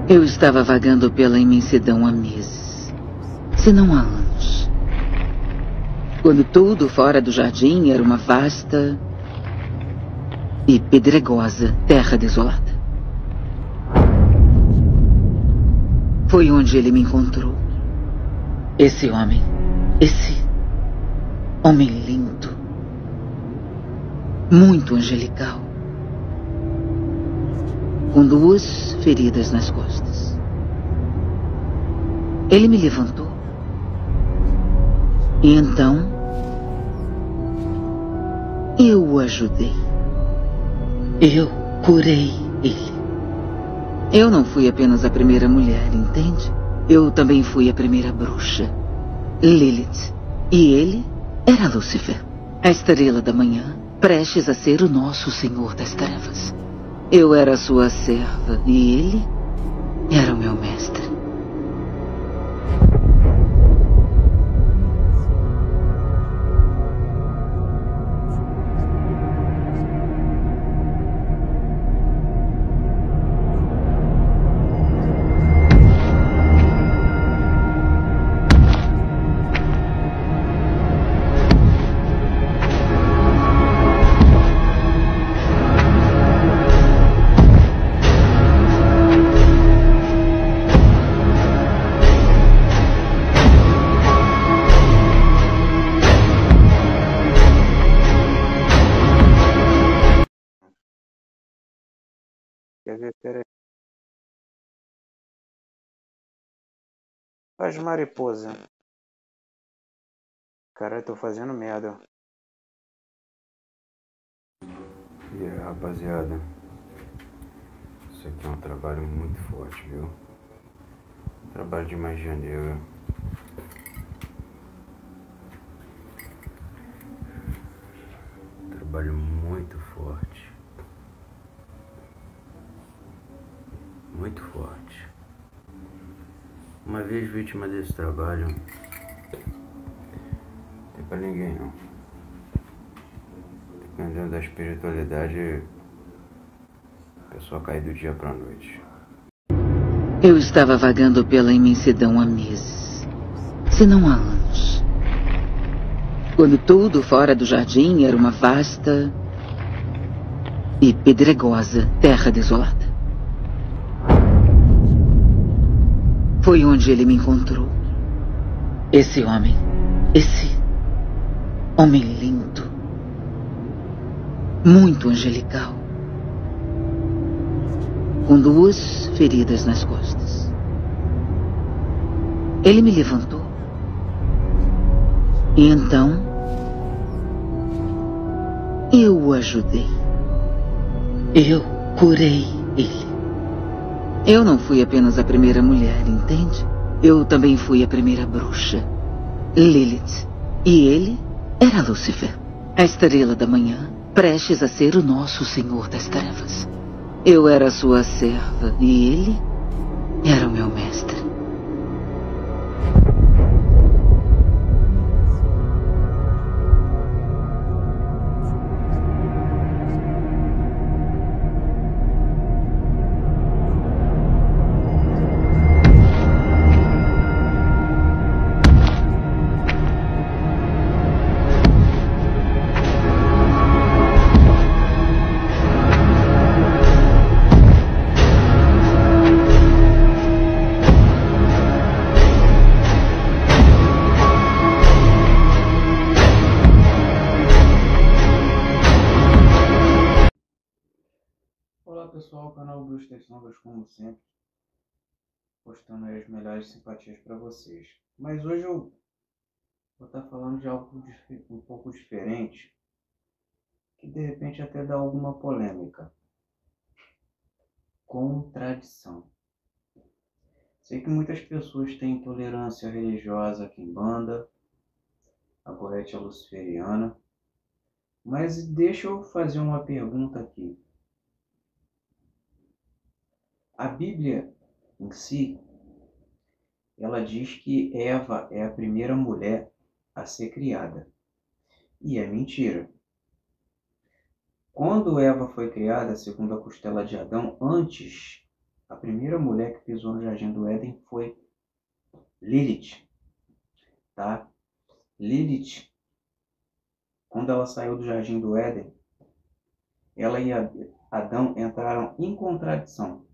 Eu estava vagando pela imensidão há meses, se não há anos. Quando tudo fora do jardim era uma vasta e pedregosa terra desolada. Foi onde ele me encontrou. Esse homem lindo, muito angelical, com 2 feridas nas costas. Ele me levantou. E então, eu o ajudei. Eu curei ele. Eu não fui apenas a primeira mulher, entende? Eu também fui a primeira bruxa, Lilith. E ele era Lúcifer, a estrela da manhã, prestes a ser o nosso Senhor das Trevas. Eu era sua serva e ele era o meu mestre. Quer ver? Pera aí. Faz mariposa. Cara, eu tô fazendo merda. E aí, rapaziada, isso aqui é um trabalho muito forte, viu? Trabalho de magia negra. Trabalho muito forte. Muito forte. Uma vez vítima desse trabalho, não tem pra ninguém não. Dependendo da espiritualidade, a pessoa cai do dia pra noite. Eu estava vagando pela imensidão há meses, se não há anos. Quando tudo fora do jardim era uma vasta e pedregosa terra desolada. Foi onde ele me encontrou. Esse homem lindo, muito angelical, com 2 feridas nas costas. Ele me levantou. E então, eu o ajudei. Eu curei ele. Eu não fui apenas a primeira mulher, entende? Eu também fui a primeira bruxa, Lilith. E ele era Lúcifer, a estrela da manhã, prestes a ser o nosso Senhor das Trevas. Eu era sua serva e ele era o meu mestre. Olá pessoal, canal Bruxo das Sombras, como sempre, postando aí as melhores simpatias para vocês. Mas hoje eu vou estar falando de algo um pouco diferente, que de repente até dá alguma polêmica. Contradição. Sei que muitas pessoas têm intolerância religiosa aqui em banda, a Gorete é luciferiana, mas deixa eu fazer uma pergunta aqui. A Bíblia em si, ela diz que Eva é a primeira mulher a ser criada. E é mentira. Quando Eva foi criada, segundo a costela de Adão, antes A primeira mulher que pisou no Jardim do Éden foi Lilith, tá? Lilith, quando ela saiu do Jardim do Éden, ela e Adão entraram em contradição,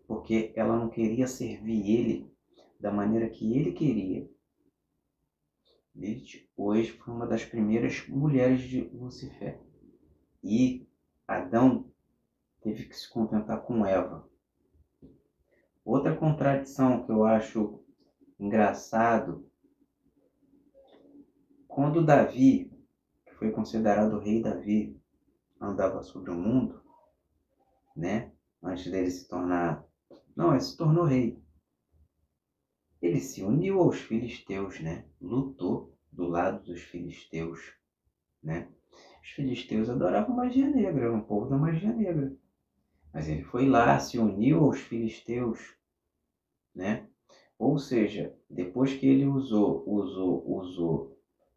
porque ela não queria servir ele da maneira que ele queria. Lilith hoje foi uma das primeiras mulheres de Lucifer. E Adão teve que se contentar com Eva. Outra contradição que eu acho engraçado, quando Davi, que foi considerado o rei Davi, andava sobre o mundo, né? Antes dele se tornar... Não, ele se tornou rei. Ele se uniu aos filisteus, né? Lutou do lado dos filisteus, né? Os filisteus adoravam magia negra, eram um povo da magia negra. Mas ele foi lá, se uniu aos filisteus, né? Ou seja, depois que ele usou,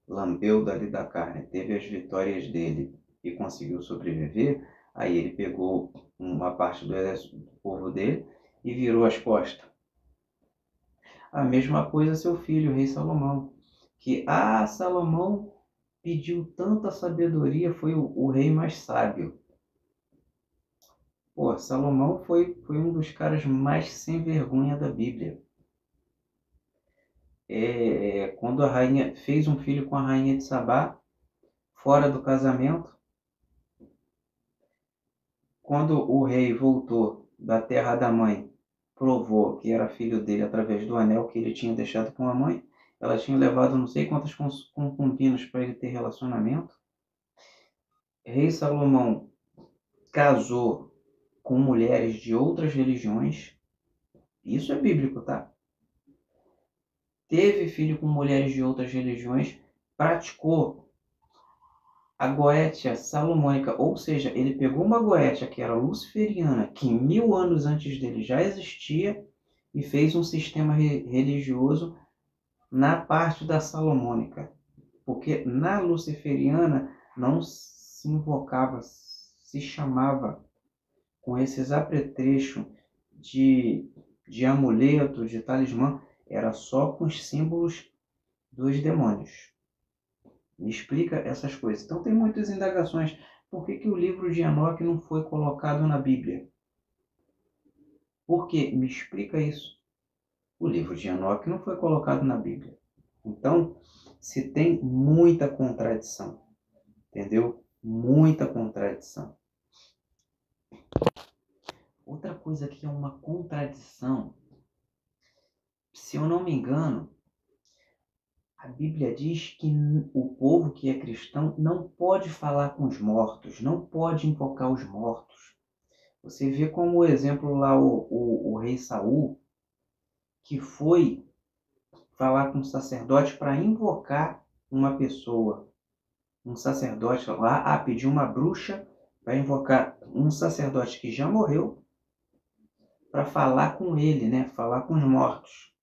lambeu dali da carne, teve as vitórias dele e conseguiu sobreviver, aí ele pegou uma parte do exército do povo dele e virou as costas. A mesma coisa seu filho, o rei Salomão, que Salomão pediu tanta sabedoria, foi o rei mais sábio. Pô, Salomão foi um dos caras mais sem vergonha da Bíblia. Quando a rainha fez um filho com a rainha de Sabá, fora do casamento, quando o rei voltou da terra da mãe, provou que era filho dele através do anel que ele tinha deixado com a mãe. Ela tinha levado não sei quantas concubinas para ele ter relacionamento. Rei Salomão casou com mulheres de outras religiões. Isso é bíblico, tá? Teve filho com mulheres de outras religiões, praticou a goétia salomônica, ou seja, ele pegou uma goétia que era luciferiana, que 1000 anos antes dele já existia, e fez um sistema religioso na parte da salomônica. Porque na luciferiana não se invocava, se chamava com esses apetrechos de amuleto, de talismã, era só com os símbolos dos demônios. Me explica essas coisas. Então tem muitas indagações. Por que o livro de Enoque não foi colocado na Bíblia? Por quê? Me explica isso. O livro de Enoque não foi colocado na Bíblia. Então, se tem muita contradição. Entendeu? Muita contradição. Outra coisa que é uma contradição, se eu não me engano, a Bíblia diz que o povo que é cristão não pode falar com os mortos, não pode invocar os mortos. Você vê como exemplo lá o rei Saul, que foi falar com um sacerdote para invocar uma pessoa. Um sacerdote lá, pediu uma bruxa para invocar um sacerdote que já morreu para falar com ele, né? Falar com os mortos.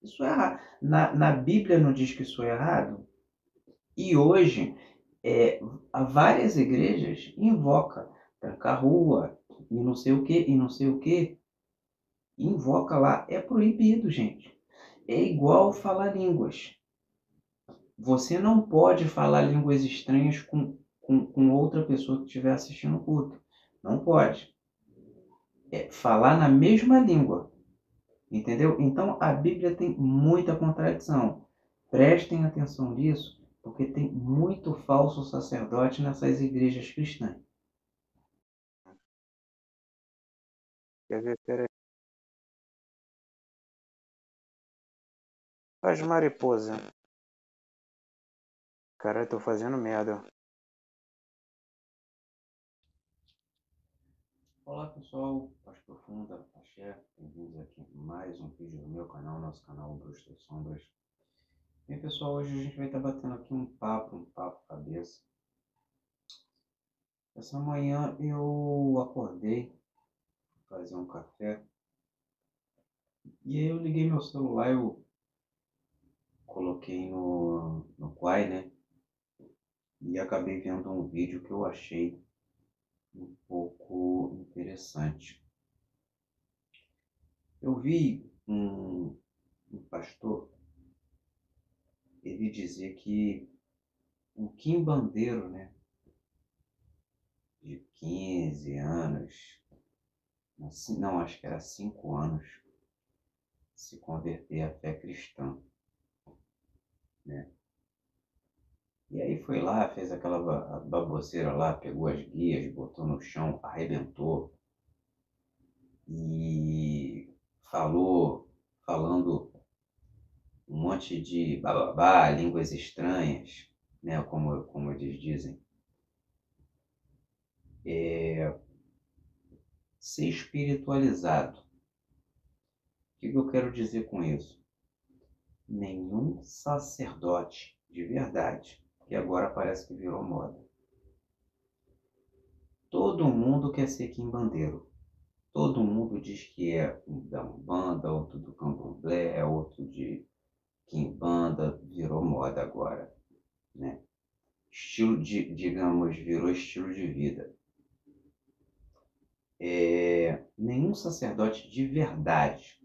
Isso é errado. Na Bíblia não diz que isso é errado? E hoje, várias igrejas invocam tranca-rua e não sei o que, e não sei o que. Invoca lá. É proibido, gente. É igual falar línguas. Você não pode falar línguas estranhas com outra pessoa que estiver assistindo o culto. Não pode. Falar na mesma língua. Entendeu? Então a Bíblia tem muita contradição. Prestem atenção nisso, porque tem muito falso sacerdote nessas igrejas cristãs. Quer ver? Peraí. Faz mariposa. Cara, eu tô fazendo merda. Olá pessoal, Paz Profunda, Axé, bem-vindos aqui a mais um vídeo do meu canal, nosso canal Bruxo das Sombras. Bem pessoal, hoje a gente vai estar batendo aqui um papo cabeça. Essa manhã eu acordei, fui fazer um café, e aí eu liguei meu celular, eu coloquei no Quai, né? E acabei vendo um vídeo que eu achei um pouco interessante. Eu vi um pastor, ele dizer que um quimbandeiro, né, de 15 anos, não, acho que era 5 anos, se converter à fé cristã, né? E aí foi lá, fez aquela baboseira lá, pegou as guias, botou no chão, arrebentou e falando um monte de bababá, línguas estranhas, né, como eles dizem. Ser espiritualizado. O que eu quero dizer com isso? Nenhum sacerdote de verdade, que agora parece que virou moda. Todo mundo quer ser quimbandeiro. Todo mundo diz que é da Umbanda, outro do Candomblé, outro de Quimbanda, virou moda agora, né? Digamos, virou estilo de vida. Nenhum sacerdote de verdade,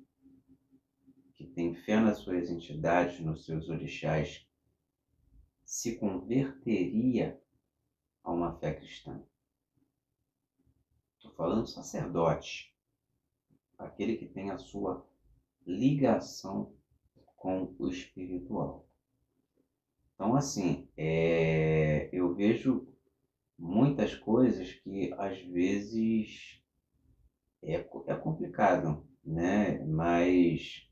que tem fé nas suas entidades, nos seus orixás, se converteria a uma fé cristã. Estou falando sacerdote, aquele que tem a sua ligação com o espiritual. Então, assim, eu vejo muitas coisas que às vezes é complicado, né? Mas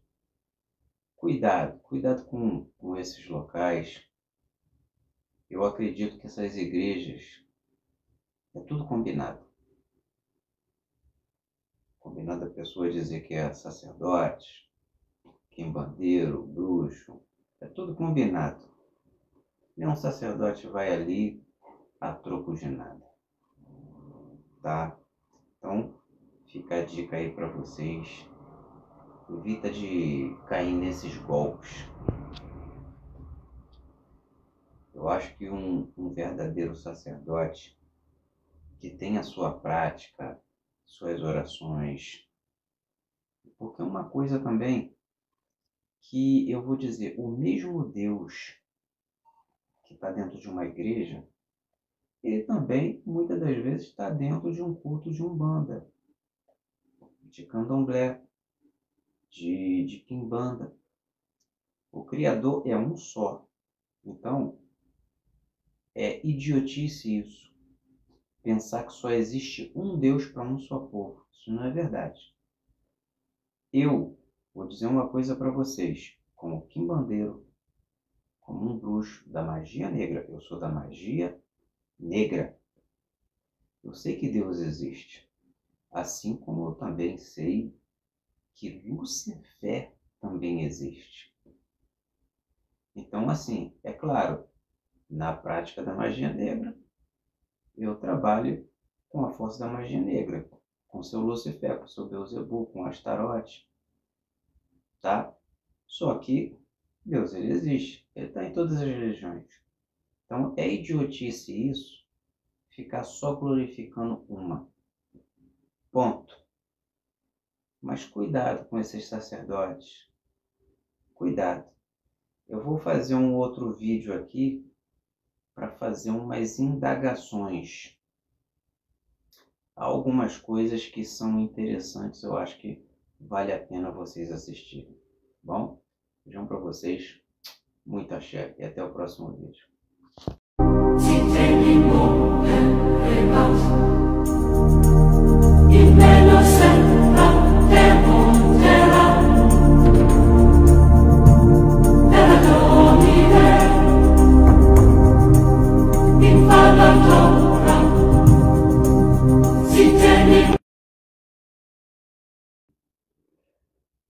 cuidado com esses locais. Eu acredito que essas igrejas é tudo combinado. Combinado a pessoa dizer que é sacerdote, quimbandeiro, bruxo, é tudo combinado. Nenhum sacerdote vai ali a troco de nada, tá? Então, fica a dica aí para vocês. Evita de cair nesses golpes. Eu acho que um verdadeiro sacerdote que tem a sua prática, suas orações, porque é uma coisa também que eu vou dizer, o mesmo Deus que está dentro de uma igreja, ele também, muitas das vezes, está dentro de um culto de umbanda, de candomblé, de quimbanda. O Criador é um só. Então, é idiotice isso. Pensar que só existe um Deus para um só povo. Isso não é verdade. Eu vou dizer uma coisa para vocês. Como quimbandeiro, como um bruxo da magia negra. Eu sou da magia negra. Eu sei que Deus existe. Assim como eu também sei que Lúcifer também existe. Então, assim, é claro, na prática da magia negra, eu trabalho com a força da magia negra, com seu Lúcifer, com seu Beelzebub, com Astarote, tá? Só que Deus, ele existe, ele está em todas as religiões. Então, é idiotice isso, ficar só glorificando uma. Ponto. Mas cuidado com esses sacerdotes. Cuidado. Eu vou fazer um outro vídeo aqui para fazer umas indagações. Há algumas coisas que são interessantes, eu acho que vale a pena vocês assistirem. Bom, beijão para vocês, muito axé e até o próximo vídeo.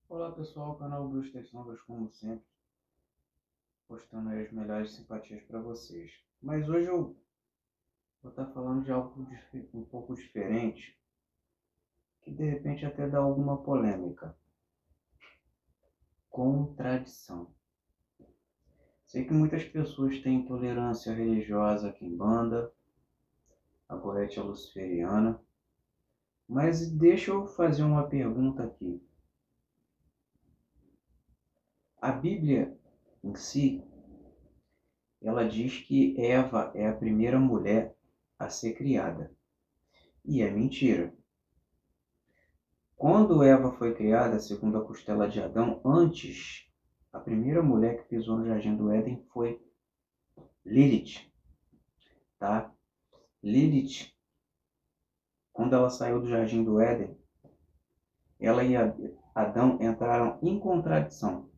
Olá pessoal, canal Bruxo das Sombras, como sempre, postando aí as melhores simpatias para vocês. Mas hoje eu vou estar falando de algo um pouco diferente, que de repente até dá alguma polêmica. Contradição. Sei que muitas pessoas têm intolerância religiosa aqui em Banda, a Gorete é luciferiana, mas deixa eu fazer uma pergunta aqui. A Bíblia em si, ela diz que Eva é a primeira mulher a ser criada. E é mentira. Quando Eva foi criada, segundo a costela de Adão, antes, a primeira mulher que pisou no Jardim do Éden foi Lilith, tá? Lilith, quando ela saiu do Jardim do Éden, ela e Adão entraram em contradição,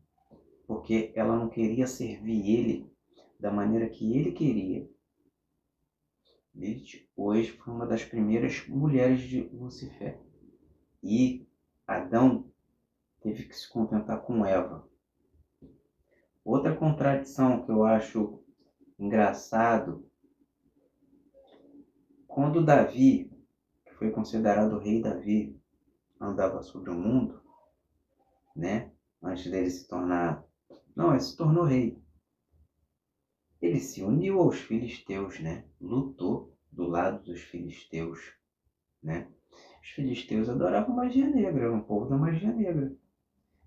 porque ela não queria servir ele da maneira que ele queria. Lilith hoje foi uma das primeiras mulheres de Lucifer. E Adão teve que se contentar com Eva. Outra contradição que eu acho engraçado, quando Davi, que foi considerado o rei Davi, andava sobre o mundo, né? Antes dele se tornar... Não, ele se tornou rei. Ele se uniu aos filisteus, né? Lutou do lado dos filisteus, né? Os filisteus adoravam magia negra, eram um povo da magia negra.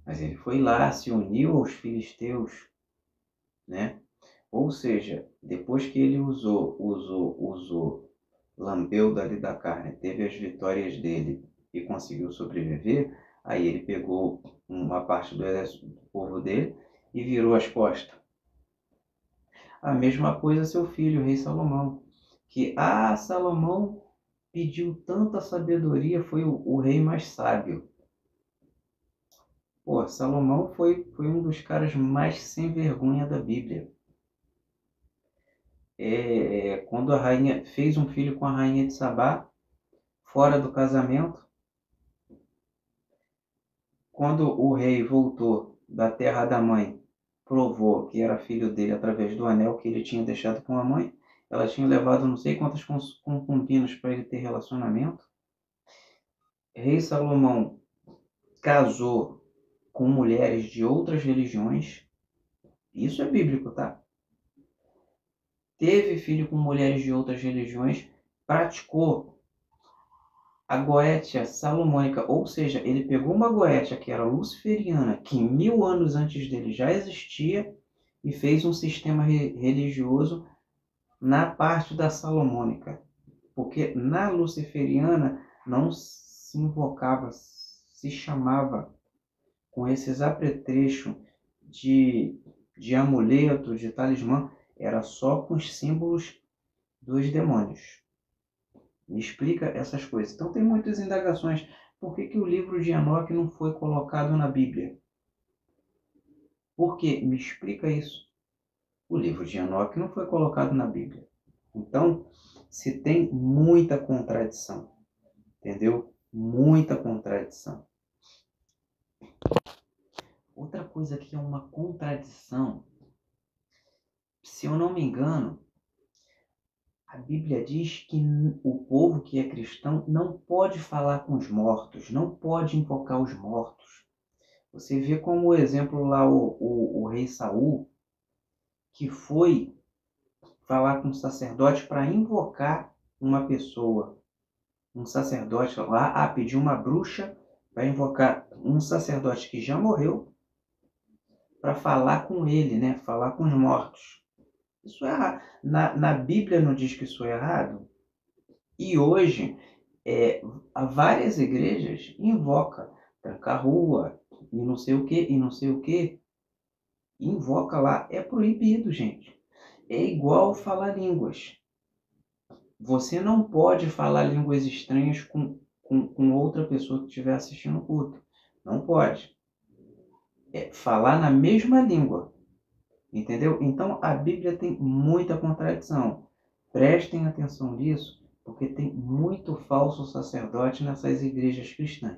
Mas ele foi lá, se uniu aos filisteus, né? Ou seja, depois que ele lambeu dali da carne, teve as vitórias dele e conseguiu sobreviver, aí ele pegou uma parte do exército do povo dele e virou as costas. A mesma coisa seu filho, o rei Salomão, que Salomão pediu tanta sabedoria, foi o rei mais sábio. Pô, Salomão foi um dos caras mais sem vergonha da Bíblia. Quando a rainha fez um filho com a rainha de Sabá, fora do casamento, quando o rei voltou da terra da mãe, provou que era filho dele através do anel que ele tinha deixado com a mãe, ela tinha levado não sei quantas concubinas para ele ter relacionamento. Rei Salomão casou com mulheres de outras religiões, isso é bíblico, tá? Teve filho com mulheres de outras religiões, praticou a goétia salomônica, ou seja, ele pegou uma goétia que era luciferiana, que 1000 anos antes dele já existia, e fez um sistema religioso na parte da salomônica. Porque na luciferiana não se invocava, se chamava com esses apetrechos de amuleto, de talismã, era só com os símbolos dos demônios. Me explica essas coisas. Então tem muitas indagações. Por que o livro de Enoque não foi colocado na Bíblia? Por quê? Me explica isso. O livro de Enoque não foi colocado na Bíblia. Então, se tem muita contradição. Entendeu? Muita contradição. Outra coisa que é uma contradição, se eu não me engano, a Bíblia diz que o povo que é cristão não pode falar com os mortos, não pode invocar os mortos. Você vê como exemplo lá o rei Saul, que foi falar com um sacerdote para invocar uma pessoa. Um sacerdote lá, pediu uma bruxa para invocar um sacerdote que já morreu, para falar com ele, né? Falar com os mortos. Isso é errado. Na Bíblia não diz que isso é errado. E hoje, várias igrejas invocam trancar rua, e não sei o que, e não sei o que. Invoca lá. É proibido, gente. É igual falar línguas. Você não pode falar línguas estranhas com outra pessoa que estiver assistindo o culto. Não pode. Falar na mesma língua. Entendeu? Então a Bíblia tem muita contradição. Prestem atenção nisso, porque tem muito falso sacerdote nessas igrejas cristãs.